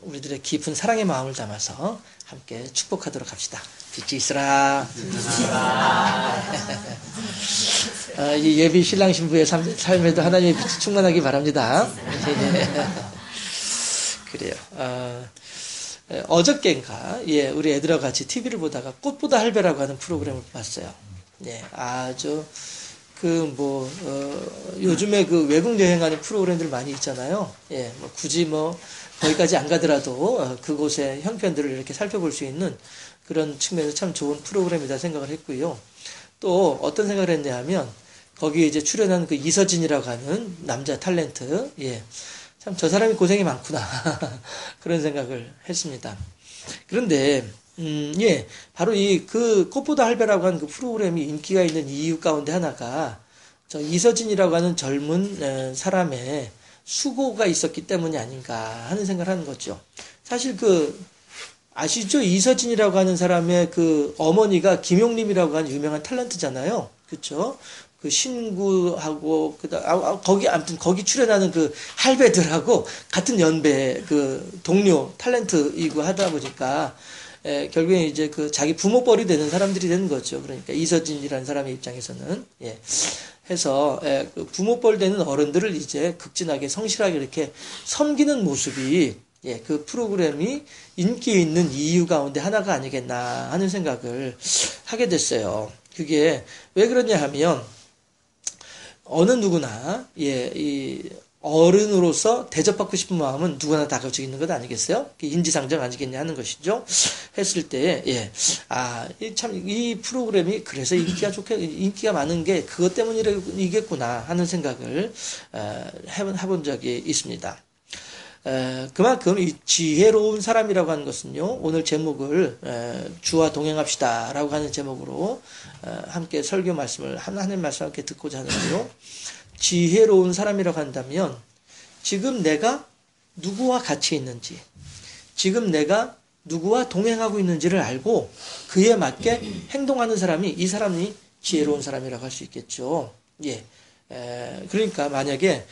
우리들의 깊은 사랑의 마음을 담아서 함께 축복하도록 합시다. 빛이 있으라. 이 예비 신랑 신부의 삶에도 하나님의 빛이 충만하기 바랍니다. 그래요. 어저께인가, 우리 애들하고 같이 TV를 보다가 꽃보다 할배라고 하는 프로그램을 봤어요. 아주, 요즘에 외국 여행하는 프로그램들 많이 있잖아요. 굳이 거기까지 안 가더라도 그곳의 형편들을 이렇게 살펴볼 수 있는 그런 측면에서 참 좋은 프로그램이다 생각을 했고요. 또 어떤 생각을 했냐 하면, 거기에 이제 출연한 그 이서진이라고 하는 남자 탤런트, 참 저 사람이 고생이 많구나. 그런 생각을 했습니다. 그런데, 바로 꽃보다 할배라고 하는 그 프로그램이 인기가 있는 이유 가운데 하나가, 저 이서진이라고 하는 젊은 사람의 수고가 있었기 때문이 아닌가 하는 생각을 하는 거죠. 사실 아시죠? 이서진이라고 하는 사람의 어머니가 김용림이라고 하는 유명한 탤런트잖아요. 그쵸? 신구하고, 아무튼 거기 출연하는 할배들하고 같은 연배, 동료, 탤런트이고 하다 보니까, 결국에 이제 자기 부모뻘이 되는 사람들이 되는 거죠. 그러니까 이서진이라는 사람의 입장에서는, 해서, 부모뻘 되는 어른들을 이제 극진하게 성실하게 이렇게 섬기는 모습이, 그 프로그램이 인기 있는 이유 가운데 하나가 아니겠나 하는 생각을 하게 됐어요. 그게 왜 그러냐 하면, 어느 누구나, 이 어른으로서 대접받고 싶은 마음은 누구나 다 가지고 있는 것 아니겠어요? 인지상정 아니겠냐 하는 것이죠. 했을 때, 이 프로그램이 그래서 인기가 많은 게 그것 때문이겠구나 하는 생각을 해본 적이 있습니다. 그만큼 이 지혜로운 사람이라고 하는 것은요, 오늘 제목을 주와 동행합시다 라고 하는 제목으로 함께 설교 말씀을 하나님 말씀 함께 듣고자 하는데요. 지혜로운 사람이라고 한다면 지금 내가 누구와 같이 있는지, 지금 내가 누구와 동행하고 있는지를 알고 그에 맞게 행동하는 사람이, 이 사람이 지혜로운 사람이라고 할 수 있겠죠. 그러니까 만약에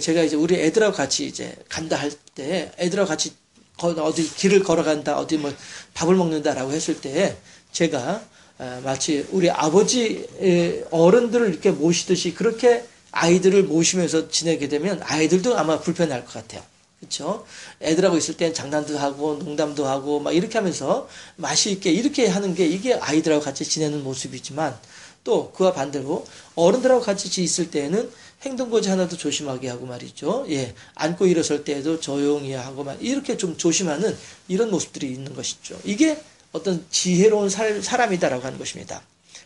제가 이제 우리 애들하고 같이 이제 간다 할 때, 애들하고 같이 어디 길을 걸어간다, 어디 밥을 먹는다라고 했을 때, 제가 마치 우리 아버지 어른들을 이렇게 모시듯이 그렇게 아이들을 모시면서 지내게 되면 아이들도 아마 불편할 것 같아요. 그렇죠? 애들하고 있을 땐 장난도 하고 농담도 하고 막 이렇게 하면서 맛이 있게 이렇게 하는 게 이게 아이들하고 같이 지내는 모습이지만, 또 그와 반대로 어른들하고 같이 있을 때에는 행동거지 하나도 조심하게 하고 말이죠. 앉고 일어설 때에도 조용히 하고 이렇게 좀 조심하는 이런 모습들이 있는 것이죠. 이게 어떤 지혜로운 사람이다라고 하는 것입니다.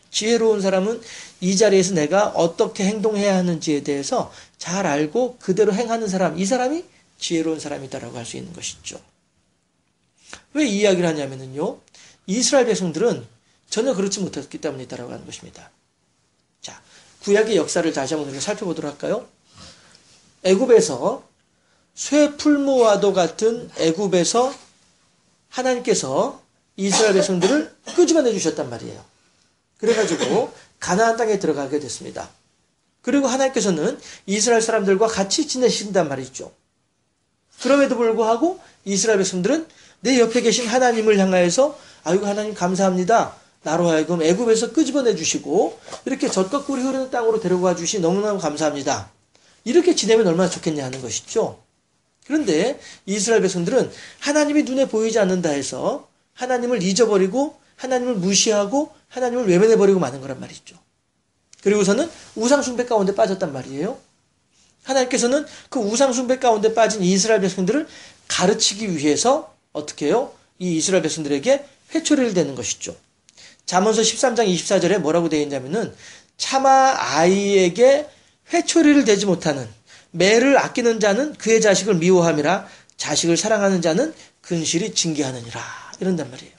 지혜로운 사람은 이 자리에서 내가 어떻게 행동해야 하는지에 대해서 잘 알고 그대로 행하는 사람, 이 사람이 지혜로운 사람이다라고 할 수 있는 것이죠. 왜 이 이야기를 하냐면요, 이스라엘 백성들은 전혀 그렇지 못했기 때문이다라고 하는 것입니다. 자, 구약의 역사를 다시 한번 우리가 살펴보도록 할까요? 애굽에서 쇠풀무와도 같은 애굽에서 하나님께서 이스라엘 백성들을 끄집어내 주셨단 말이에요. 그래가지고 가나안 땅에 들어가게 됐습니다. 그리고 하나님께서는 이스라엘 사람들과 같이 지내신단 말이죠. 그럼에도 불구하고 이스라엘 백성들은 내 옆에 계신 하나님을 향하여서 아이고 하나님 감사합니다. 나로 하여금 애굽에서 끄집어내 주시고 이렇게 젖과 꿀이 흐르는 땅으로 데려가 주시 너무너무 감사합니다. 이렇게 지내면 얼마나 좋겠냐 하는 것이죠. 그런데 이스라엘 백성들은 하나님이 눈에 보이지 않는다 해서 하나님을 잊어버리고 하나님을 무시하고 하나님을 외면해버리고 마는 거란 말이죠. 그리고서는 우상숭배 가운데 빠졌단 말이에요. 하나님께서는 그 우상숭배 가운데 빠진 이스라엘 백성들을 가르치기 위해서 어떻게 해요? 이 이스라엘 백성들에게 회초리를 대는 것이죠. 잠언서 13장 24절에 뭐라고 되어 있냐면은 차마 아이에게 회초리를 대지 못하는 매를 아끼는 자는 그의 자식을 미워함이라 자식을 사랑하는 자는 근실이 징계하느니라 이런단 말이에요.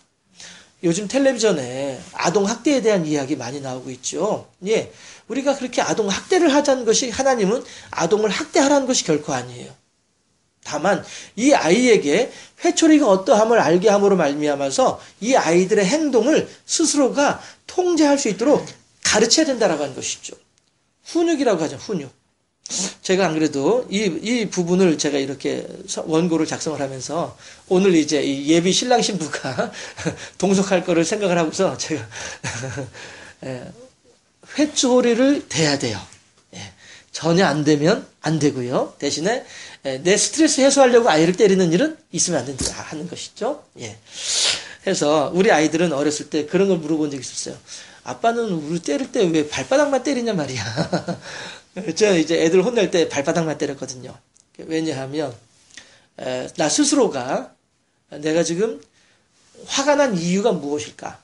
요즘 텔레비전에 아동학대에 대한 이야기 많이 나오고 있죠. 우리가 그렇게 아동학대를 하자는 것이 하나님은 아동을 학대하라는 것이 결코 아니에요. 다만 이 아이에게 회초리가 어떠함을 알게 함으로 말미암아서 이 아이들의 행동을 스스로가 통제할 수 있도록 가르쳐야 된다라고 하는 것이죠. 훈육이라고 하죠. 훈육. 제가 안 그래도 이 부분을 제가 이렇게 원고를 작성을 하면서 오늘 이제 이 예비 신랑 신부가 동석할 거를 생각을 하고서 제가 회초리를 대야 돼요. 예, 전혀 안 되면 안 되고요. 대신에 내 스트레스 해소하려고 아이를 때리는 일은 있으면 안 된다 하는 것이죠. 예. 해서 우리 아이들은 어렸을 때 그런 걸 물어본 적이 있었어요. 아빠는 우리 때릴 때 왜 발바닥만 때리냐 말이야. 저 이제 애들 혼낼 때 발바닥만 때렸거든요. 왜냐하면 나 스스로가 내가 지금 화가 난 이유가 무엇일까?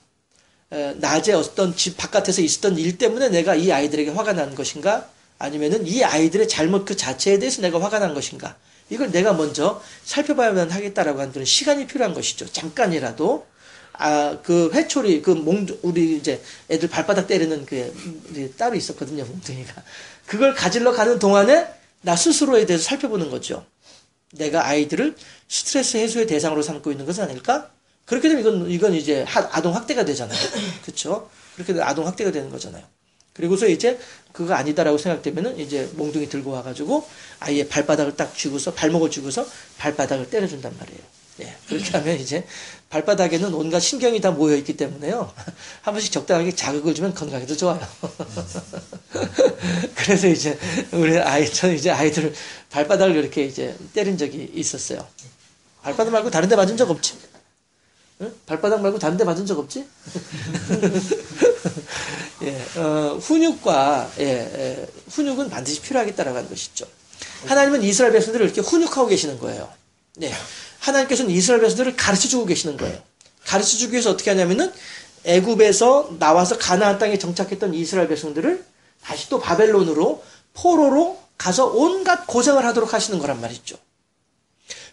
낮에 어떤 집 바깥에서 있었던 일 때문에 내가 이 아이들에게 화가 난 것인가? 아니면은 이 아이들의 잘못 그 자체에 대해서 내가 화가 난 것인가? 이걸 내가 먼저 살펴봐야만 하겠다라고 하는 그런 시간이 필요한 것이죠. 잠깐이라도. 그 회초리, 우리 이제 애들 발바닥 때리는 따로 있었거든요, 몽둥이가. 그걸 가지러 가는 동안에 나 스스로에 대해서 살펴보는 거죠. 내가 아이들을 스트레스 해소의 대상으로 삼고 있는 것은 아닐까? 그렇게 되면 이건 이제 아동 학대가 되잖아요. 그렇죠? 그렇게 되면 아동 학대가 되는 거잖아요. 그리고서 이제 그거 아니다라고 생각되면은 이제 몽둥이 들고 와가지고 아이의 발바닥을 딱 쥐고서 발목을 쥐고서 발바닥을 때려준단 말이에요. 예, 그렇게 하면 이제 발바닥에는 온갖 신경이 다 모여 있기 때문에요. 한 번씩 적당하게 자극을 주면 건강에도 좋아요. 그래서 이제 저는 이제 아이들 발바닥을 이렇게 이제 때린 적이 있었어요. 발바닥 말고 다른 데 맞은 적 없지? 응? 발바닥 말고 다른 데 맞은 적 없지? 예, 훈육과 훈육은 반드시 필요하겠다라고 하는 것이죠. 하나님은 이스라엘 백성들을 이렇게 훈육하고 계시는 거예요. 네. 하나님께서는 이스라엘 백성들을 가르쳐주고 계시는 거예요. 가르쳐주기 위해서 어떻게 하냐면은 애굽에서 나와서 가나안 땅에 정착했던 이스라엘 백성들을 다시 또 바벨론으로 포로로 가서 온갖 고생을 하도록 하시는 거란 말이죠.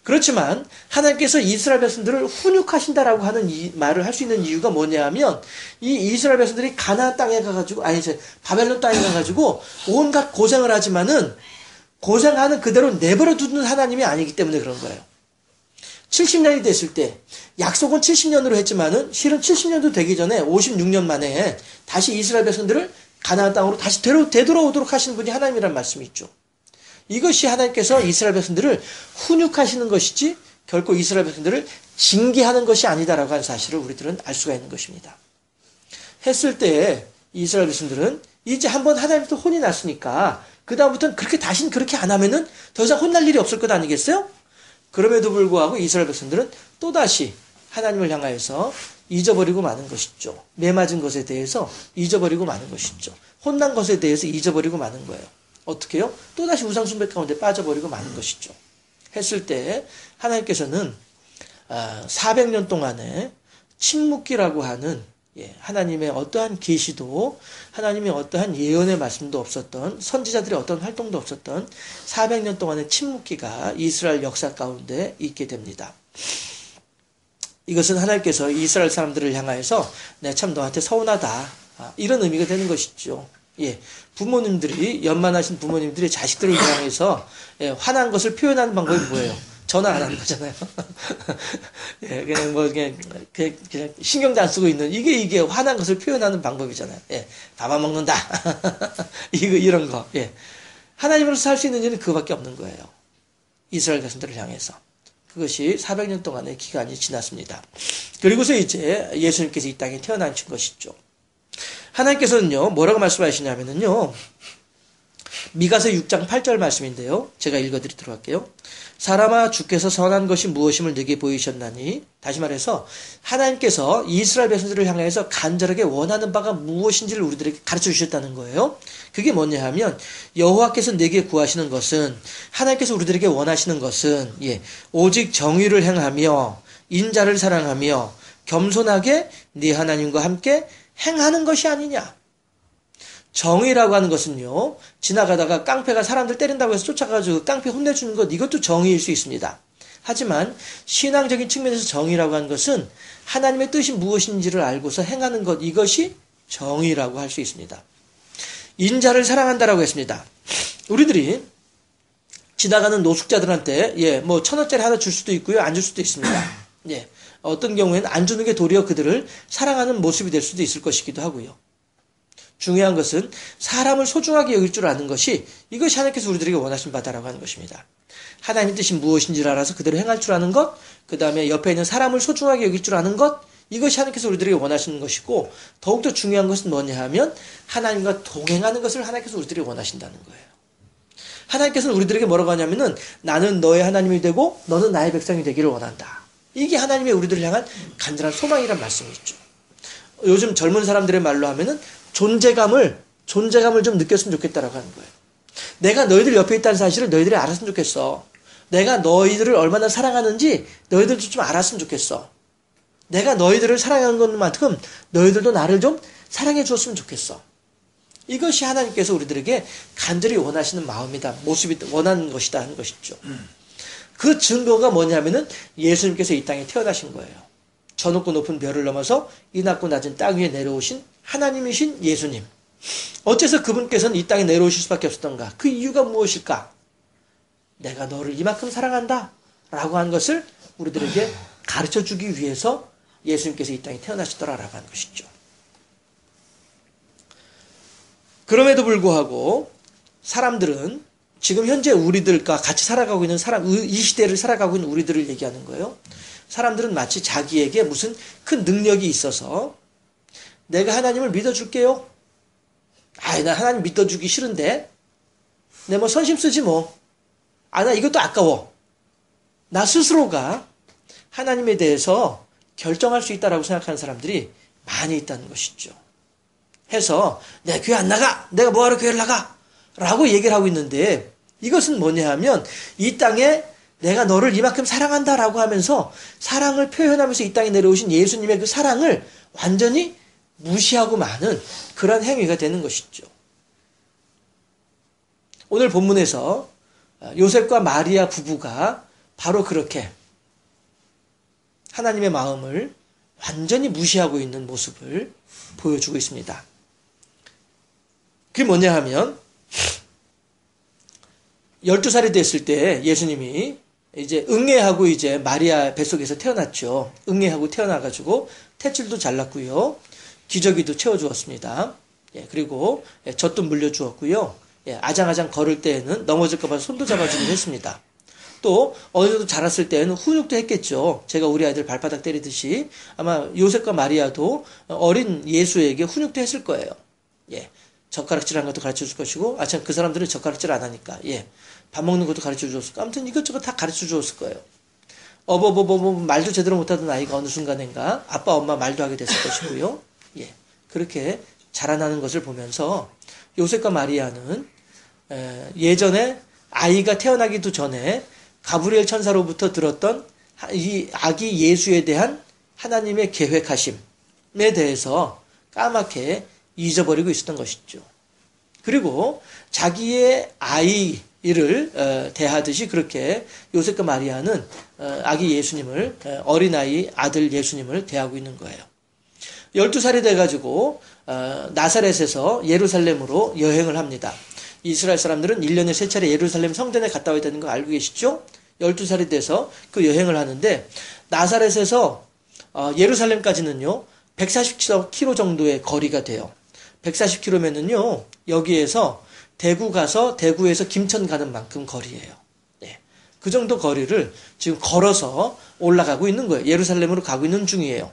그렇지만 하나님께서 이스라엘 백성들을 훈육하신다라고 하는 이 말을 할 수 있는 이유가 뭐냐면 이 이스라엘 백성들이 가나안 땅에 가가지고 바벨론 땅에 가가지고 온갖 고생을 하지만은 고생하는 그대로 내버려 두는 하나님이 아니기 때문에 그런 거예요. 70년이 됐을 때 약속은 70년으로 했지만은 실은 70년도 되기 전에 56년 만에 다시 이스라엘 백성들을 가나안 땅으로 다시 되돌아오도록 하시는 분이 하나님이라는 말씀이 있죠. 이것이 하나님께서 이스라엘 백성들을 훈육하시는 것이지 결코 이스라엘 백성들을 징계하는 것이 아니다라고 하는 사실을 우리들은 알 수가 있는 것입니다. 했을 때 이스라엘 백성들은 이제 한번 하나님부터 혼이 났으니까 그 다음부터는 다시는 그렇게 안 하면은 더 이상 혼날 일이 없을 것 아니겠어요? 그럼에도 불구하고 이스라엘 백성들은 또다시 하나님을 향하여서 잊어버리고 마는 것이죠. 매맞은 것에 대해서 잊어버리고 마는 것이죠. 혼난 것에 대해서 잊어버리고 마는 거예요. 어떻게 해요? 또다시 우상숭배 가운데 빠져버리고 마는 것이죠. 했을 때 하나님께서는 400년 동안에 침묵기라고 하는 하나님의 어떠한 계시도 하나님의 어떠한 예언의 말씀도 없었던 선지자들의 어떤 활동도 없었던 400년 동안의 침묵기가 이스라엘 역사 가운데 있게 됩니다. 이것은 하나님께서 이스라엘 사람들을 향하여서 내가 참 너한테 서운하다 이런 의미가 되는 것이죠. 부모님들이 연만하신 부모님들이 자식들을 향해서 화난 것을 표현하는 방법이 뭐예요? 전화 안 하는 거잖아요. 그냥 신경도 안 쓰고 있는, 이게 화난 것을 표현하는 방법이잖아요. 밥 안 먹는다. 이런 거. 하나님으로서 살 수 있는 일은 그거밖에 없는 거예요. 이스라엘 백성들을 향해서. 그것이 400년 동안의 기간이 지났습니다. 그리고서 이제 예수님께서 이 땅에 태어나신 것이죠. 하나님께서는요, 뭐라고 말씀하시냐면요, 미가서 6장 8절 말씀인데요. 제가 읽어드리도록 할게요. 사람아 주께서 선한 것이 무엇임을 네게 보이셨나니, 다시 말해서 하나님께서 이스라엘 백성들을 향해서 간절하게 원하는 바가 무엇인지를 우리들에게 가르쳐 주셨다는 거예요. 그게 뭐냐 하면 여호와께서 네게 구하시는 것은, 하나님께서 우리들에게 원하시는 것은 오직 정의를 행하며 인자를 사랑하며 겸손하게 네 하나님과 함께 행하는 것이 아니냐. 정의라고 하는 것은요, 지나가다가 깡패가 사람들 때린다고 해서 쫓아가지고 깡패 혼내주는 것, 이것도 정의일 수 있습니다. 하지만 신앙적인 측면에서 정의라고 하는 것은 하나님의 뜻이 무엇인지를 알고서 행하는 것, 이것이 정의라고 할 수 있습니다. 인자를 사랑한다라고 했습니다. 우리들이 지나가는 노숙자들한테 1,000원짜리 하나 줄 수도 있고요, 안 줄 수도 있습니다. 어떤 경우에는 안 주는 게 도리어 그들을 사랑하는 모습이 될 수도 있을 것이기도 하고요. 중요한 것은 사람을 소중하게 여길 줄 아는 것이 이것이 하나님께서 우리들에게 원하신 바다라고 하는 것입니다. 하나님의 뜻이 무엇인지를 알아서 그대로 행할 줄 아는 것, 그 다음에 옆에 있는 사람을 소중하게 여길 줄 아는 것, 이것이 하나님께서 우리들에게 원하시는 것이고 더욱더 중요한 것은 뭐냐 하면 하나님과 동행하는 것을 하나님께서 우리들에게 원하신다는 거예요. 하나님께서는 우리들에게 뭐라고 하냐면은 나는 너의 하나님이 되고 너는 나의 백성이 되기를 원한다. 이게 하나님의 우리들을 향한 간절한 소망이란 말씀이 있죠. 요즘 젊은 사람들의 말로 하면은 존재감을 좀 느꼈으면 좋겠다라고 하는 거예요. 내가 너희들 옆에 있다는 사실을 너희들이 알았으면 좋겠어. 내가 너희들을 얼마나 사랑하는지 너희들도 좀 알았으면 좋겠어. 내가 너희들을 사랑하는 것만큼 너희들도 나를 좀 사랑해 주었으면 좋겠어. 이것이 하나님께서 우리들에게 간절히 원하시는 마음이다. 모습이 원하는 것이다 하는 것이죠. 그 증거가 뭐냐면은 예수님께서 이 땅에 태어나신 거예요. 저 높고 높은 별을 넘어서 이 낮고 낮은 땅 위에 내려오신 하나님이신 예수님. 어째서 그분께서는 이 땅에 내려오실 수밖에 없었던가? 그 이유가 무엇일까? 내가 너를 이만큼 사랑한다 라고 하는 것을 우리들에게 가르쳐주기 위해서 예수님께서 이 땅에 태어나시더라라고 하는 것이죠. 그럼에도 불구하고 사람들은 지금 현재 우리들과 같이 살아가고 있는 이 시대를 살아가고 있는 우리들을 얘기하는 거예요. 사람들은 마치 자기에게 무슨 큰 능력이 있어서 내가 하나님을 믿어줄게요. 나 하나님 믿어주기 싫은데 내 뭐 선심 쓰지 뭐. 나 이것도 아까워. 나 스스로가 하나님에 대해서 결정할 수 있다라고 생각하는 사람들이 많이 있다는 것이죠. 해서 내가 교회 안 나가. 내가 뭐하러 교회를 나가. 라고 얘기를 하고 있는데 이것은 뭐냐 하면 이 땅에 내가 너를 이만큼 사랑한다라고 하면서 사랑을 표현하면서 이 땅에 내려오신 예수님의 그 사랑을 완전히 무시하고 마는 그런 행위가 되는 것이죠. 오늘 본문에서 요셉과 마리아 부부가 바로 그렇게 하나님의 마음을 완전히 무시하고 있는 모습을 보여주고 있습니다. 그게 뭐냐 하면 12살이 됐을 때 예수님이 이제 응애하고 이제 마리아 뱃속에서 태어났죠. 응애하고 태어나가지고 탯줄도 잘랐고요. 기저귀도 채워주었습니다. 그리고 젖도 물려주었고요. 아장아장 걸을 때에는 넘어질까봐 손도 잡아주기도 했습니다. 또 어느 정도 자랐을 때는 훈육도 했겠죠. 제가 우리 아이들 발바닥 때리듯이 아마 요셉과 마리아도 어린 예수에게 훈육도 했을 거예요. 젓가락질하는 것도 가르쳐줄 것이고, 참 그 사람들은 젓가락질 안 하니까, 밥 먹는 것도 가르쳐줬을 거예요. 아무튼 이것저것 다 가르쳐줬을 거예요. 말도 제대로 못하던 아이가 어느 순간인가 아빠 엄마 말도 하게 됐을 것이고요. 그렇게 자라나는 것을 보면서 요셉과 마리아는 예전에 아이가 태어나기도 전에 가브리엘 천사로부터 들었던 이 아기 예수에 대한 하나님의 계획하심에 대해서 까맣게 잊어버리고 있었던 것이죠. 그리고 자기의 아이를 대하듯이 그렇게 요셉과 마리아는 아기 예수님을 어린아이 아들 예수님을 대하고 있는 거예요. 12살이 돼가지고 나사렛에서 예루살렘으로 여행을 합니다. 이스라엘 사람들은 1년에 3차례 예루살렘 성전에 갔다 와야 되는 거 알고 계시죠? 12살이 돼서 그 여행을 하는데 나사렛에서 예루살렘까지는요 140km 정도의 거리가 돼요. 140km면은요 여기에서 대구 가서 대구에서 김천 가는 만큼 거리예요. 그 정도 거리를 지금 걸어서 올라가고 있는 거예요. 예루살렘으로 가고 있는 중이에요.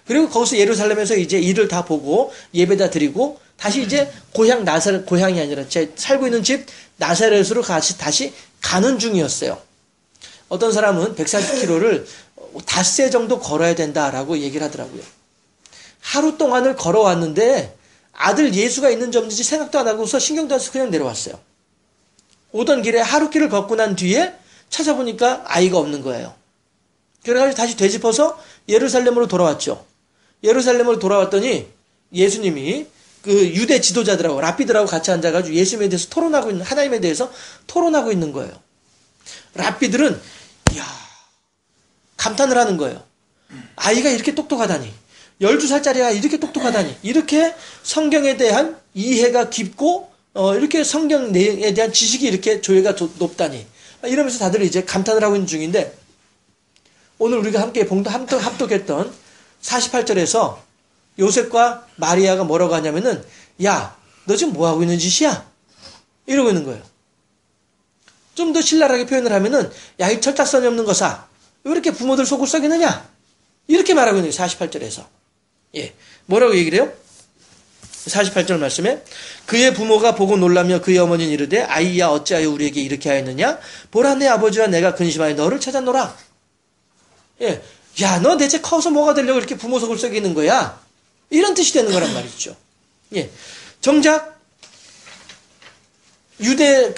그리고 거기서 예루살렘에서 이제 일을 다 보고 예배다 드리고 다시 이제 고향 나사렛, 고향이 아니라 제 살고 있는 집 나사렛으로 다시 가는 중이었어요. 어떤 사람은 140km를 닷새 정도 걸어야 된다라고 얘기를 하더라고요. 하루 동안을 걸어왔는데 아들 예수가 있는 점인지 생각도 안 하고서 신경도 안 써서 그냥 내려왔어요. 오던 길에 하루 길을 걷고 난 뒤에 찾아보니까 아이가 없는 거예요. 그래가지고 다시 되짚어서 예루살렘으로 돌아왔죠. 예루살렘으로 돌아왔더니 예수님이 그 유대 지도자들하고 랍비들하고 같이 앉아가지고 예수님에 대해서 토론하고 있는, 하나님에 대해서 토론하고 있는 거예요. 랍비들은 이야 감탄을 하는 거예요. 아이가 이렇게 똑똑하다니, 12살짜리 아이가 이렇게 똑똑하다니, 이렇게 성경에 대한 이해가 깊고 이렇게 성경 내용에 대한 지식이 이렇게 조예가 높다니, 이러면서 다들 이제 감탄을 하고 있는 중인데, 오늘 우리가 함께 합독했던 48절에서 요셉과 마리아가 뭐라고 하냐면은 야, 너 지금 뭐 하고 있는 짓이야? 이러고 있는 거예요. 좀 더 신랄하게 표현을 하면은, 야, 이 철딱선이 없는 것아, 왜 이렇게 부모들 속을 썩이느냐? 이렇게 말하고 있는 거예요. 48절에서. 예. 뭐라고 얘기를 해요? 48절 말씀에 그의 부모가 보고 놀라며 그의 어머니는 이르되 아이야 어찌하여 우리에게 이렇게 하였느냐? 보라 내 아버지와 내가 근심하여 너를 찾았노라. 예. 야, 너 대체 커서 뭐가 되려고 이렇게 부모 속을 썩이는 거야? 이런 뜻이 되는 거란 말이죠. 예. 정작 유대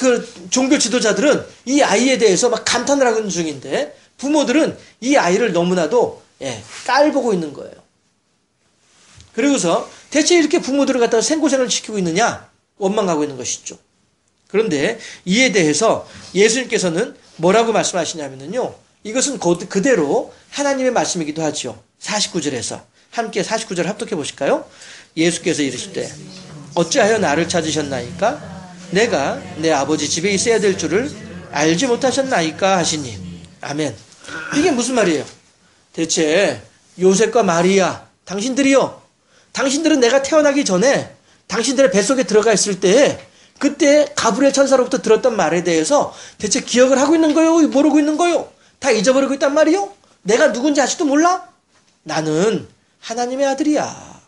종교 지도자들은 이 아이에 대해서 막 감탄을 하고 있는 중인데 부모들은 이 아이를 너무나도 깔보고 있는 거예요. 그리고서 대체 이렇게 부모들을 갖다가 생고생을 시키고 있느냐? 원망하고 있는 것이죠. 그런데 이에 대해서 예수님께서는 뭐라고 말씀하시냐면요. 이것은 그대로 하나님의 말씀이기도 하죠. 49절에서 함께 49절 합독해 보실까요? 예수께서 이르시되 어찌하여 나를 찾으셨나이까? 내가 내 아버지 집에 있어야 될 줄을 알지 못하셨나이까 하시니. 아멘. 이게 무슨 말이에요? 대체 요셉과 마리아 당신들은 내가 태어나기 전에 당신들의 뱃속에 들어가 있을 때 그때 가브리엘 천사로부터 들었던 말에 대해서 대체 기억을 하고 있는 거요? 모르고 있는 거요? 다 잊어버리고 있단 말이요? 내가 누군지 아직도 몰라? 나는 하나님의 아들이야.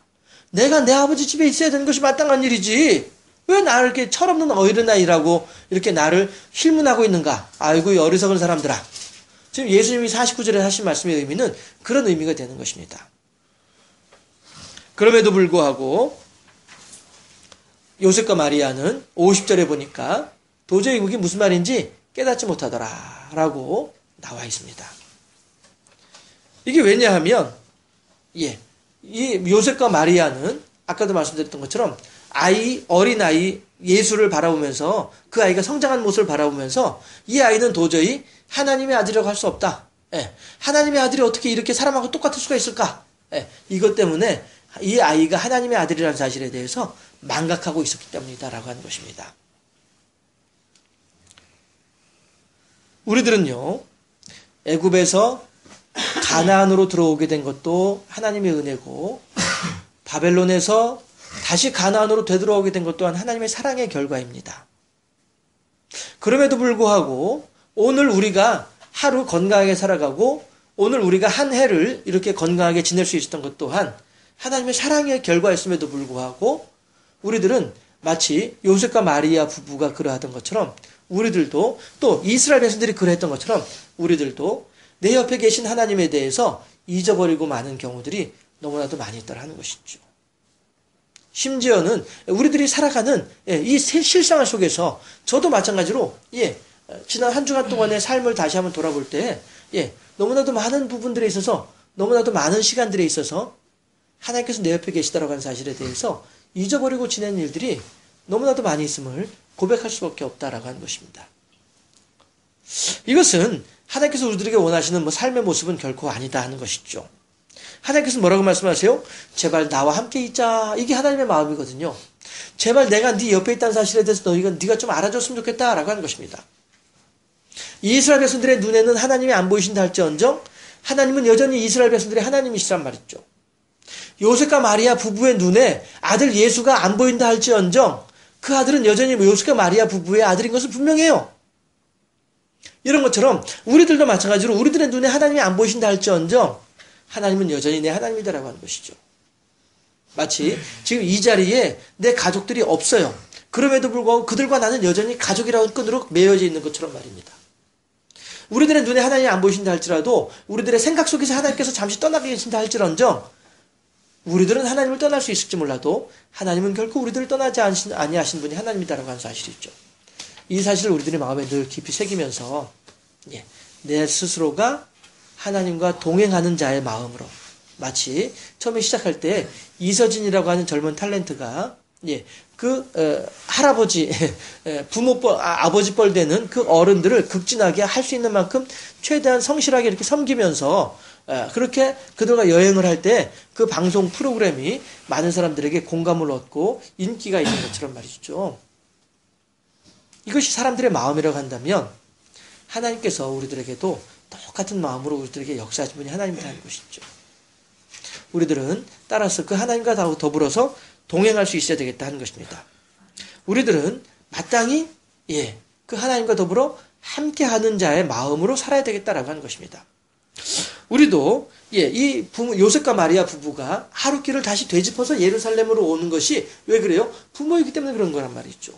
내가 내 아버지 집에 있어야 되는 것이 마땅한 일이지. 왜 나를 이렇게 철없는 어린아이라고 이렇게 나를 힐문하고 있는가? 아이고 이 어리석은 사람들아. 지금 예수님이 49절에 하신 말씀의 의미는 그런 의미가 되는 것입니다. 그럼에도 불구하고 요셉과 마리아는 50절에 보니까 도저히 그게 무슨 말인지 깨닫지 못하더라 라고 나와 있습니다. 이게 왜냐하면 이 요셉과 마리아는 아까도 말씀드렸던 것처럼 어린아이 예수를 바라보면서 그 아이가 성장한 모습을 바라보면서 이 아이는 도저히 하나님의 아들이라고 할 수 없다. 하나님의 아들이 어떻게 이렇게 사람하고 똑같을 수가 있을까? 이것 때문에 이 아이가 하나님의 아들이라는 사실에 대해서 망각하고 있었기 때문이다라고 하는 것입니다. 우리들은요, 애굽에서 가나안으로 들어오게 된 것도 하나님의 은혜고 바벨론에서 다시 가나안으로 되돌아오게 된 것 또한 하나님의 사랑의 결과입니다. 그럼에도 불구하고 오늘 우리가 하루 건강하게 살아가고 오늘 우리가 한 해를 이렇게 건강하게 지낼 수 있었던 것 또한 하나님의 사랑의 결과였음에도 불구하고 우리들은 마치 요셉과 마리아 부부가 그러하던 것처럼 우리들도 또 이스라엘 백성들이 그러했던 것처럼 우리들도 내 옆에 계신 하나님에 대해서 잊어버리고 마는 경우들이 너무나도 많이 있더라 하는 것이죠. 심지어는 우리들이 살아가는 이 실생활 속에서 저도 마찬가지로 지난 한 주간 동안의 삶을 다시 한번 돌아볼 때 너무나도 많은 부분들에 있어서 너무나도 많은 시간들에 있어서 하나님께서 내 옆에 계시다라고 하는 사실에 대해서 잊어버리고 지내는 일들이 너무나도 많이 있음을 고백할 수밖에 없다라고 하는 것입니다. 이것은 하나님께서 우리들에게 원하시는 삶의 모습은 결코 아니다 하는 것이죠. 하나님께서 뭐라고 말씀하세요? 제발 나와 함께 있자. 이게 하나님의 마음이거든요. 제발 내가 네 옆에 있다는 사실에 대해서 네가 좀 알아줬으면 좋겠다라고 하는 것입니다. 이스라엘 백성들의 눈에는 하나님이 안 보이신다 할지언정 하나님은 여전히 이스라엘 백성들의 하나님이시란 말이죠. 요셉과 마리아 부부의 눈에 아들 예수가 안 보인다 할지언정 그 아들은 여전히 요셉과 마리아 부부의 아들인 것은 분명해요. 이런 것처럼 우리들도 마찬가지로 우리들의 눈에 하나님이 안 보이신다 할지언정 하나님은 여전히 내 하나님이다라고 하는 것이죠. 마치 지금 이 자리에 내 가족들이 없어요. 그럼에도 불구하고 그들과 나는 여전히 가족이라는 끈으로 매여져 있는 것처럼 말입니다. 우리들의 눈에 하나님이 안 보이신다 할지라도 우리들의 생각 속에서 하나님께서 잠시 떠나게 계신다 할지언정 우리들은 하나님을 떠날 수 있을지 몰라도 하나님은 결코 우리들을 떠나지 아니하신 분이 하나님이다라고 하는 사실이죠. 이 사실을 우리들의 마음에 늘 깊이 새기면서 내 스스로가 하나님과 동행하는 자의 마음으로 마치 처음에 시작할 때 이서진이라고 하는 젊은 탤런트가 할아버지 아버지 뻘 되는 그 어른들을 극진하게 할 수 있는 만큼 최대한 성실하게 이렇게 섬기면서 그렇게 그들과 여행을 할 때 그 방송 프로그램이 많은 사람들에게 공감을 얻고 인기가 있는 것처럼 말이죠. 이것이 사람들의 마음이라고 한다면 하나님께서 우리들에게도 똑같은 마음으로 우리들에게 역사하신 분이 하나님이라는 것이죠. 우리들은 따라서 그 하나님과 더불어서 동행할 수 있어야 되겠다 하는 것입니다. 우리들은 마땅히 그 하나님과 더불어 함께하는 자의 마음으로 살아야 되겠다라고 하는 것입니다. 우리도 이 요셉과 마리아 부부가 하룻길을 다시 되짚어서 예루살렘으로 오는 것이 왜 그래요? 부모이기 때문에 그런 거란 말이죠.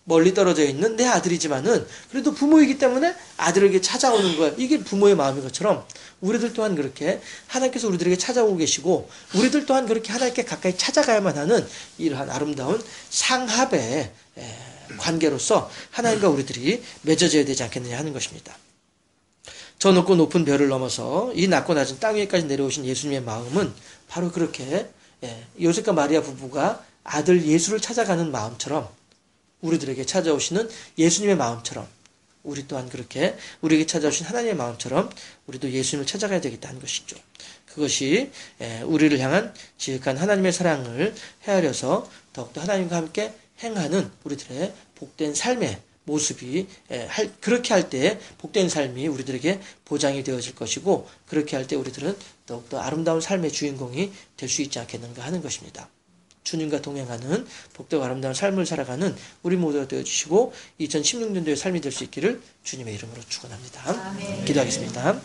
멀리 떨어져 있는 내 아들이지만은 그래도 부모이기 때문에 아들에게 찾아오는 거야. 이게 부모의 마음인 것처럼 우리들 또한 그렇게 하나님께서 우리들에게 찾아오고 계시고 우리들 또한 그렇게 하나님께 가까이 찾아가야만 하는 이러한 아름다운 상합의 관계로서 하나님과 우리들이 맺어져야 되지 않겠느냐 하는 것입니다. 저 높고 높은 별을 넘어서 이 낮고 낮은 땅 위에까지 내려오신 예수님의 마음은 바로 그렇게 요셉과 마리아 부부가 아들 예수를 찾아가는 마음처럼 우리들에게 찾아오시는 예수님의 마음처럼 우리 또한 그렇게 우리에게 찾아오신 하나님의 마음처럼 우리도 예수님을 찾아가야 되겠다는 것이죠. 그것이 우리를 향한 지극한 하나님의 사랑을 헤아려서 더욱더 하나님과 함께 행하는 우리들의 복된 삶의 모습이 그렇게 할 때 복된 삶이 우리들에게 보장이 되어질 것이고 그렇게 할 때 우리들은 더욱더 아름다운 삶의 주인공이 될 수 있지 않겠는가 하는 것입니다. 주님과 동행하는 복되고 아름다운 삶을 살아가는 우리 모두가 되어주시고 2016년도의 삶이 될 수 있기를 주님의 이름으로 축원합니다. 기도하겠습니다.